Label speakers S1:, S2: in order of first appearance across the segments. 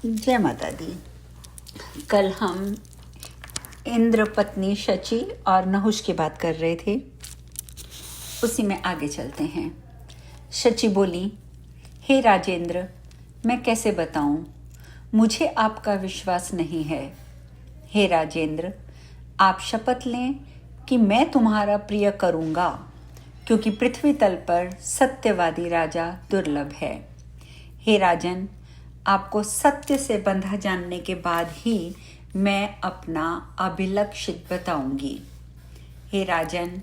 S1: जय माता दी। कल हम इंद्र पत्नी शची और नहुष की बात कर रहे थे, उसी में आगे चलते हैं। शची बोली, हे राजेंद्र, मैं कैसे बताऊं, मुझे आपका विश्वास नहीं है। हे राजेंद्र, आप शपथ लें कि मैं तुम्हारा प्रिय करूंगा, क्योंकि पृथ्वी तल पर सत्यवादी राजा दुर्लभ है। हे राजन, आपको सत्य से बंधा जानने के बाद ही मैं अपना अभिलक्षित बताऊंगी। हे राजन,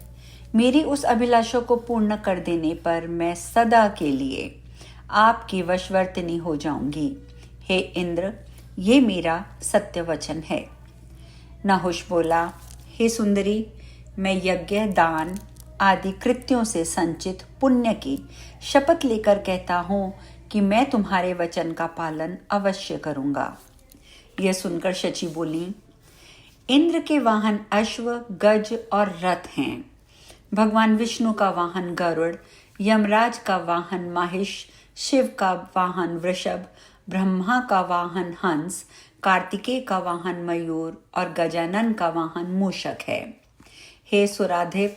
S1: मेरी उस अभिलाषा को पूर्ण कर देने पर मैं सदा के लिए आपकी वशवर्तिनी हो जाऊंगी। हे इंद्र, ये मेरा सत्य वचन है। नहुष बोला, हे सुंदरी, मैं यज्ञ, दान आदि कृत्यों से संचित पुण्य की शपथ लेकर कहता हूँ कि मैं तुम्हारे वचन का पालन अवश्य करूंगा। यह सुनकर शची बोली, इंद्र के वाहन अश्व, गज और रथ हैं। भगवान विष्णु का वाहन गरुड़, यमराज का वाहन महिष, शिव का वाहन वृषभ, ब्रह्मा का वाहन हंस, कार्तिकेय का वाहन मयूर और गजानन का वाहन मूषक है। हे सुराधिप,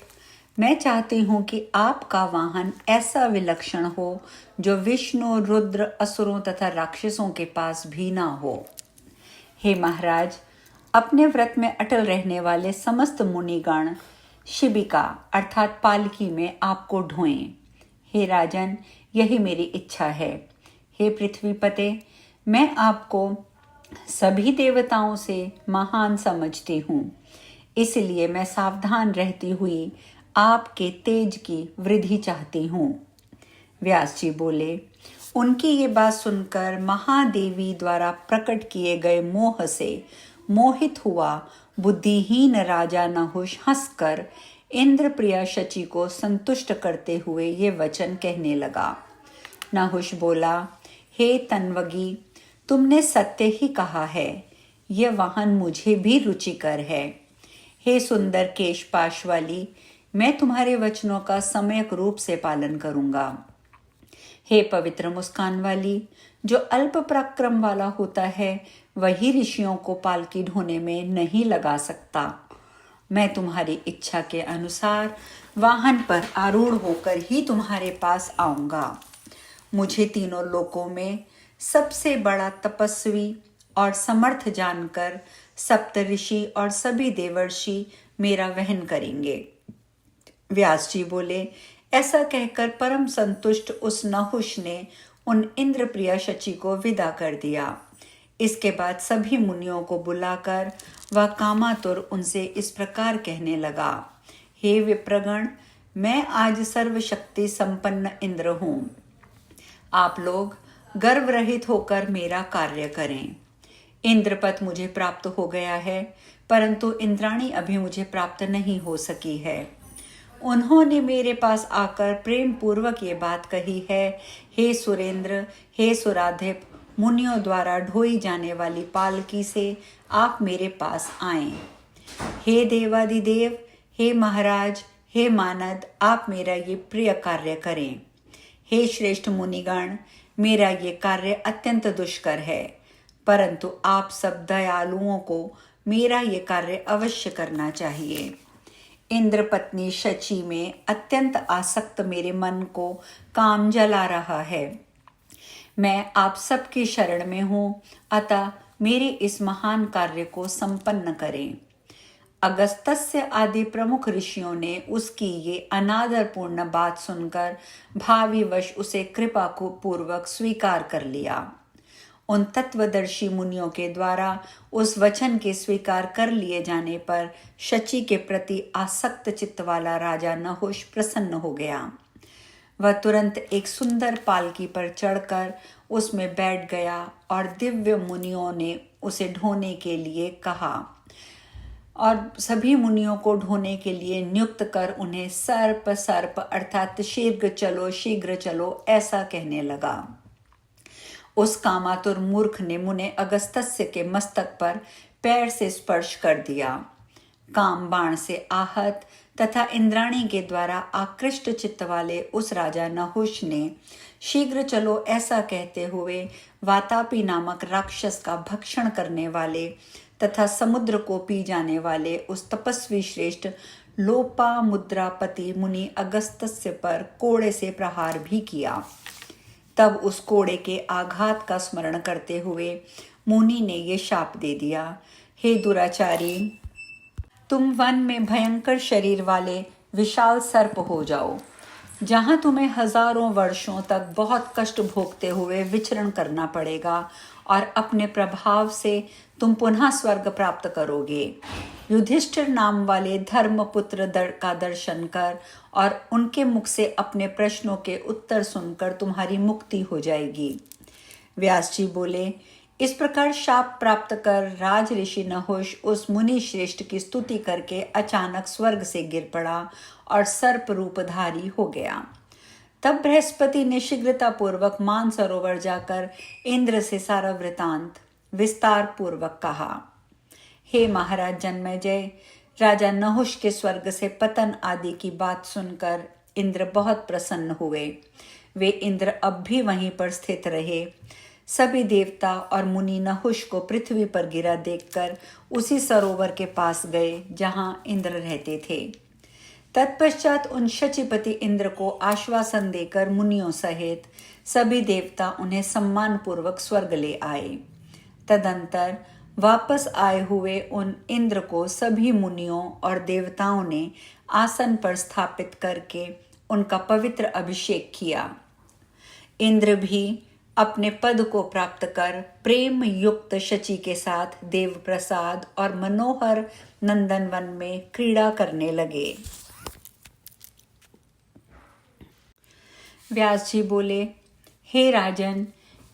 S1: मैं चाहती हूँ कि आपका वाहन ऐसा विलक्षण हो जो विष्णु, रुद्र, असुरों तथा राक्षसों के पास भी ना हो। हे महाराज, अपने व्रत में अटल रहने वाले समस्त मुनिगण शिबिका अर्थात पालकी में आपको ढोएं। हे राजन, यही मेरी इच्छा है। हे पृथ्वीपते, मैं आपको सभी देवताओं से महान समझती हूँ, इसलिए मैं सावधान रहती हुई आपके तेज की वृद्धि चाहती हूँ। व्यास जी बोले, उनकी ये बात सुनकर महादेवी द्वारा प्रकट किए गए मोह से मोहित हुआ बुद्धिहीन राजा नहुष हंसकर इंद्र प्रिया शची को संतुष्ट करते हुए ये वचन कहने लगा। नहुष बोला, हे तन्वगी, तुमने सत्य ही कहा है, यह वाहन मुझे भी रुचिकर है। हे सुंदर केशपाश वाली, मैं तुम्हारे वचनों का सम्यक रूप से पालन करूंगा। हे पवित्र मुस्कान वाली, जो अल्प पराक्रम वाला होता है वही ऋषियों को पालकी ढोने में नहीं लगा सकता। मैं तुम्हारी इच्छा के अनुसार वाहन पर आरूढ़ होकर ही तुम्हारे पास आऊंगा। मुझे तीनों लोकों में सबसे बड़ा तपस्वी और समर्थ जानकर सप्तऋषि और सभी देवर्षि मेरा वहन करेंगे। व्यास जी बोले, ऐसा कहकर परम संतुष्ट उस नहुष ने उन इंद्रप्रिया शची को विदा कर दिया। इसके बाद सभी मुनियों को बुलाकर वह कामातुर उनसे इस प्रकार कहने लगा, हे विप्रगण, मैं आज सर्वशक्ति संपन्न इंद्र हूँ। आप लोग गर्व रहित होकर मेरा कार्य करें। इंद्रपद मुझे प्राप्त हो गया है, परंतु इंद्राणी अभी मुझे प्राप्त नहीं हो सकी है। उन्होंने मेरे पास आकर प्रेम पूर्वक ये बात कही है, हे सुरेंद्र, हे सुराधिप, मुनियों द्वारा ढोई जाने वाली पालकी से आप मेरे पास आएं। हे देवादिदेव, हे महाराज, हे मानद, आप मेरा ये प्रिय कार्य करें। हे श्रेष्ठ मुनिगण, मेरा ये कार्य अत्यंत दुष्कर है, परंतु आप सब दयालुओं को मेरा ये कार्य अवश्य करना चाहिए। इंद्र पत्नी शची में अत्यंत आसक्त मेरे मन को काम जला रहा है। मैं आप सबकी शरण में हूँ, अतः मेरे इस महान कार्य को संपन्न करें। अगस्त्य आदि प्रमुख ऋषियों ने उसकी ये अनादरपूर्ण बात सुनकर भाविवश उसे कृपा को पूर्वक स्वीकार कर लिया। उन तत्वदर्शी मुनियों के द्वारा उस वचन के स्वीकार कर लिए जाने पर शची के प्रति आसक्त चित्त वाला राजा नहुष प्रसन्न हो गया। वह तुरंत एक सुंदर पालकी पर चढ़कर उसमें बैठ गया और दिव्य मुनियों ने उसे ढोने के लिए कहा और सभी मुनियों को ढोने के लिए नियुक्त कर उन्हें सर्प सर्प अर्थात शीघ्र चलो ऐसा कहने लगा। उस कामातुर मूर्ख ने मुने अगस्त्य के मस्तक पर पैर से स्पर्श कर दिया। काम बाण से आहत तथा इंद्राणी के द्वारा आकृष्ट चित्त वाले उस राजा नहुष ने शीघ्र चलो ऐसा कहते हुए वातापी नामक राक्षस का भक्षण करने वाले तथा समुद्र को पी जाने वाले उस तपस्वी श्रेष्ठ लोपामुद्रापति मुनि अगस्त्य पर कोड़े से प्रहार भी किया। तब उस कोड़े के आघात का स्मरण करते हुए मुनि ने ये शाप दे दिया, हे दुराचारी, तुम वन में भयंकर शरीर वाले विशाल सर्प हो जाओ, जहां तुम्हें हजारों वर्षों तक बहुत कष्ट भोगते हुए विचरण करना पड़ेगा और अपने प्रभाव से तुम पुनः स्वर्ग प्राप्त करोगे। युधिष्ठिर नाम वाले धर्मपुत्र का दर्शन कर और उनके मुख से अपने प्रश्नों के उत्तर सुनकर तुम्हारी मुक्ति हो जाएगी। व्यास जी बोले, इस प्रकार शाप प्राप्त कर राज ऋषि नहुष उस मुनि श्रेष्ठ की स्तुति करके अचानक स्वर्ग से गिर पड़ा और सर्प रूपधारी हो गया। तब बृहस्पति ने शीघ्रता पूर्वक मानसरोवर जाकर इंद्र से सारा वृतांत विस्तार पूर्वक कहा। हे महाराज जन्मेजय, राजा नहुष के स्वर्ग से पतन आदि की बात सुनकर इंद्र बहुत प्रसन्न हुए। वे इंद्र अब भी वहीं पर स्थित रहे। सभी देवता और मुनि नहुष को पृथ्वी पर गिरा देखकर उसी सरोवर के पास गए जहां इंद्र रहते थे। तत्पश्चात उन शचीपति इंद्र को आश्वासन देकर मुनियों सहित सभी देवता उन्हें सम्मान पूर्वक स्वर्ग ले आए। तदंतर वापस आए हुए उन इंद्र को सभी मुनियों और देवताओं ने आसन पर स्थापित करके उनका पवित्र अभिषेक किया। इंद्र भी अपने पद को प्राप्त कर प्रेम युक्त शची के साथ देव प्रसाद और मनोहर नंदनवन में क्रीड़ा करने लगे। व्यास जी बोले, हे राजन,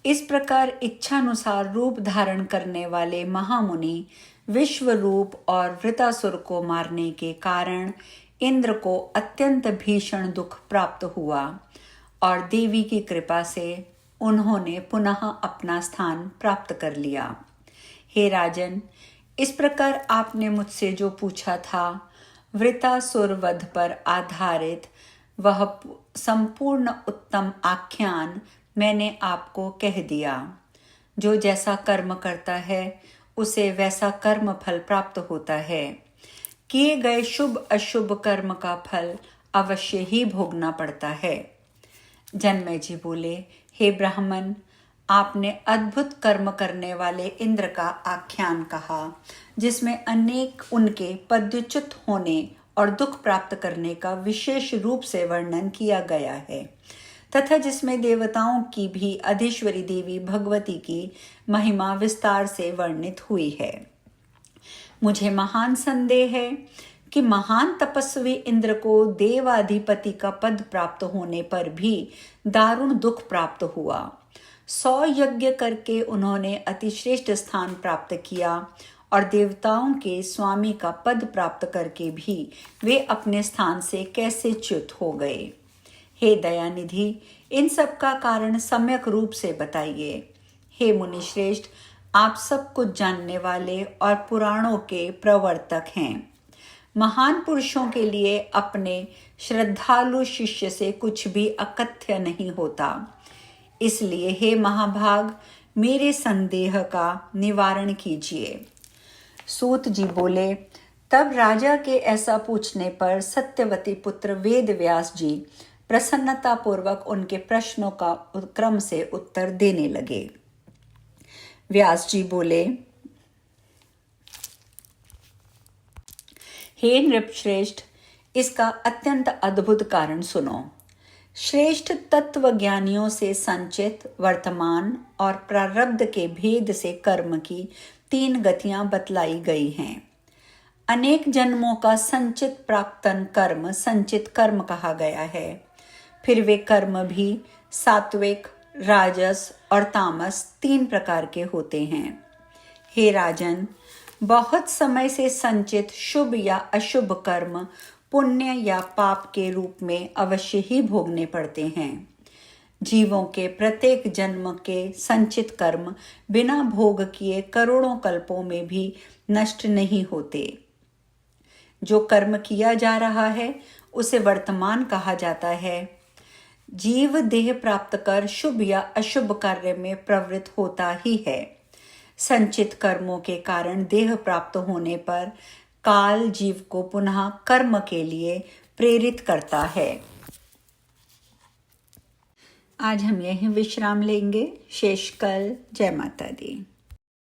S1: इस प्रकार इच्छानुसार रूप धारण करने वाले महामुनि विश्व रूप और वृतासुर को मारने के कारण इंद्र को अत्यंत भीषण दुख प्राप्त हुआ और देवी की कृपा से उन्होंने पुनः अपना स्थान प्राप्त कर लिया। हे राजन, इस प्रकार आपने मुझसे जो पूछा था, वृतासुर वध पर आधारित वह संपूर्ण उत्तम आख्यान मैंने आपको कह दिया। जो जैसा कर्म करता है उसे वैसा कर्म फल प्राप्त होता है। किए गए शुभ अशुभ कर्म का फल अवश्य ही भोगना पड़ता है। जन्मेजय जी बोले, हे ब्राह्मण, आपने अद्भुत कर्म करने वाले इंद्र का आख्यान कहा, जिसमें अनेक उनके पदच्युत होने और दुख प्राप्त करने का विशेष रूप से वर्णन किया गया है, तथा जिसमें देवताओं की भी अधीश्वरी देवी भगवती की महिमा विस्तार से वर्णित हुई है। मुझे महान संदेह है कि महान तपस्वी इंद्र को देवाधिपति का पद प्राप्त होने पर भी दारुण दुख प्राप्त हुआ। 100 यज्ञ करके उन्होंने अतिश्रेष्ठ स्थान प्राप्त किया और देवताओं के स्वामी का पद प्राप्त करके भी वे अपने स्थान से कैसे च्युत हो गए। हे दयानिधि, इन सब का कारण सम्यक रूप से बताइए। हे मुनि श्रेष्ठ, आप सब कुछ जानने वाले और पुराणों के प्रवर्तक हैं। महान पुरुषों के लिए अपने श्रद्धालु शिष्य से कुछ भी अकथ्य नहीं होता। इसलिए हे महाभाग, मेरे संदेह का निवारण कीजिए। सूत जी बोले, तब राजा के ऐसा पूछने पर सत्यवती पुत्र वेद व्यास जी प्रसन्नता पूर्वक उनके प्रश्नों का क्रम से उत्तर देने लगे। व्यास जी बोले, हे नृपश्रेष्ठ, इसका अत्यंत अद्भुत कारण सुनो। श्रेष्ठ तत्वज्ञानियों से संचित वर्तमान और प्रारब्ध के भेद से कर्म की 3 गतियां बतलाई गई हैं। अनेक जन्मों का संचित प्राक्तन कर्म संचित कर्म कहा गया है। फिर वे कर्म भी सात्विक, राजस और तामस 3 प्रकार के होते हैं। हे राजन, बहुत समय से संचित शुभ या अशुभ कर्म पुण्य या पाप के रूप में अवश्य ही भोगने पड़ते हैं। जीवों के प्रत्येक जन्म के संचित कर्म बिना भोग किए करोड़ों कल्पों में भी नष्ट नहीं होते। जो कर्म किया जा रहा है उसे वर्तमान कहा जाता है। जीव देह प्राप्त कर शुभ या अशुभ कार्य में प्रवृत्त होता ही है। संचित कर्मों के कारण देह प्राप्त होने पर काल जीव को पुनः कर्म के लिए प्रेरित करता है। आज हम यहीं विश्राम लेंगे। शेष कल। जय माता दी।